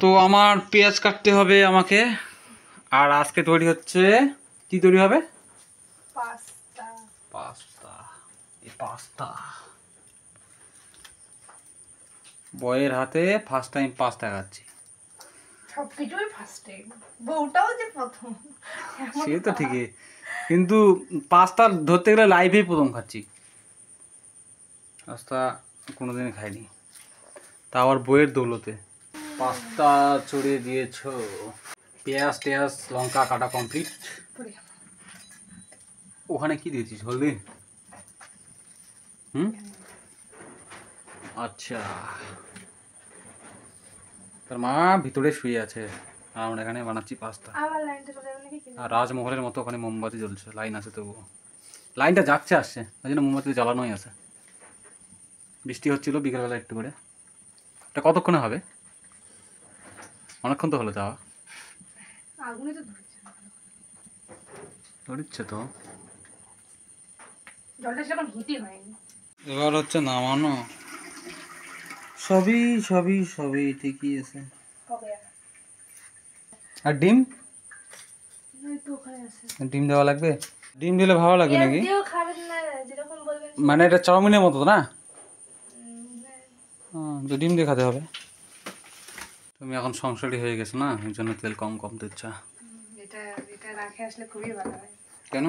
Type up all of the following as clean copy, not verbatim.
তো আমার পেঁয়াজ কাটতে হবে আমাকে। আর আজকে তৈরি হচ্ছে, কি তৈরি হবে? পাস্তা। পাস্তা। এই পাস্তা বয়ের হাতে ফার্স্ট টাইম পাস্তা খাচ্ছি। সবকিছুই ফার্স্ট টাইম, বউটাও যে প্রথম। সে তো ঠিকই, কিন্তু পাস্তা ধরতে গেলে লাইফেই প্রথম খাচ্ছি। পাস্তা কোনোদিনই খাইনি, তা আবার বইয়ের দৌলতে। পাস্তা চড়িয়ে দিয়েছ, পেঁয়াজ টেয়াজ লঙ্কা কাটা কমপ্লিট। ওখানে কি দিয়েছিস, হলদি? আচ্ছা, তার মা ভিতরে শুয়ে আছে আর আমরা এখানে বানাচ্ছি পাস্তা। আর রাজমহলের মতো ওখানে মোমবাতি জ্বলছে, লাইন আছে তবুও। লাইনটা যাচ্ছে আসছে, ওই জন্য মোমবাতি জ্বালানোই আছে। বৃষ্টি হচ্ছিল বিকেলবেলা একটু করে। এটা কতক্ষণে হবে? অনেকক্ষণ তো হলো যাওয়া। ধরছে তো। এবার হচ্ছে নামানো। সবই সবই সবই ঠিকই আছে। আর ডিম, ডিম দেওয়া লাগবে? ডিম দিলে ভালো লাগবে নাকি? মানে এটা চাউমিনের মতো না? তো ডিম দিয়ে খেতে হবে। তুমি এখন সংসারী হয়ে গেছো না, এই জন্য তেল কম কম দিচ্ছ। কেন?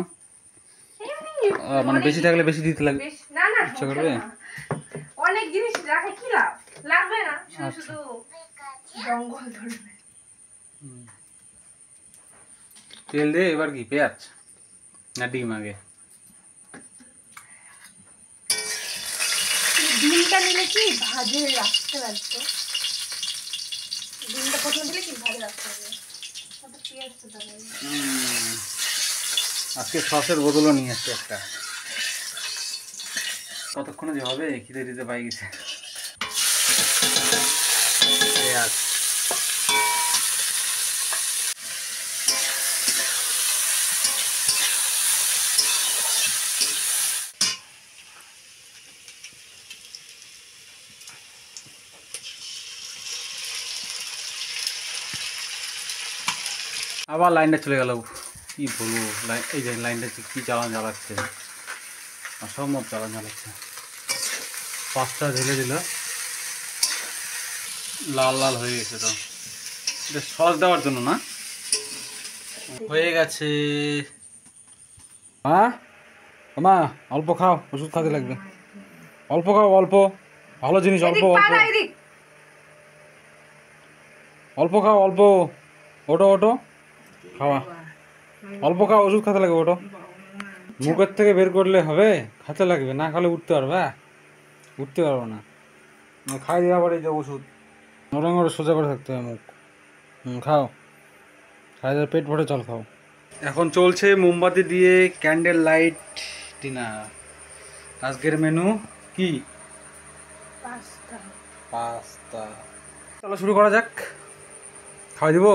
মানে বেশি থাকলে বেশি দিতে লাগবে, ইচ্ছা করবে? অনেক জিনিস রাখে কি লাভ, লাগবে না, শুধু জঙ্গল ধরবে। তেল দে, এবার কি পেঁয়াজ না ডিম আগে? ডিমটা নিলে কি ভাজে রাখতে লাগতো, ডিমটা প্রথমে দিলে কি ভাজে রাখতে হবে। আজকে সসের বোতলও নিয়ে আসছে একটা। কতক্ষণে যে হবে, খিদে দিতে পাই গেছে। পেঁয়াজ আবার লাইনটা চলে গেল। কি বলবো, এই যে লাইনটা কি জ্বালান জ্বালাচ্ছে, অসম্ভব জ্বালান জ্বালাচ্ছে। পাঁচটা ঢেলে দিল, লাল লাল হয়ে গেছে। তো এটা সস দেওয়ার জন্য না? হয়ে গেছে। মা, মা অল্প খাও, ওষুধ খাতে লাগবে। অল্প খাও, অল্প, ভালো জিনিস, অল্প অল্প অল্প খাও, অল্প। ওটো ওটো খাওয়া, অল্প খাও, ওষুধ খেতে লাগবে। ওটো মুখের থেকে বের করলে হবে, খেতে লাগবে, না খালে উঠতে পারবে? উঠতে পারবো না, খাই দেওয়া পরে যে ওষুধ নরম করে সোজা করে থাকতে হবে মুখ। খাও, খাই দেওয়ার পেট ভরে চল খাও। এখন চলছে মোমবাতি দিয়ে ক্যান্ডেল লাইট ডিনার। আজকের মেনু কি? পাস্তা। পাস্তা। চলো শুরু করা যাক, খাওয়াই দিব।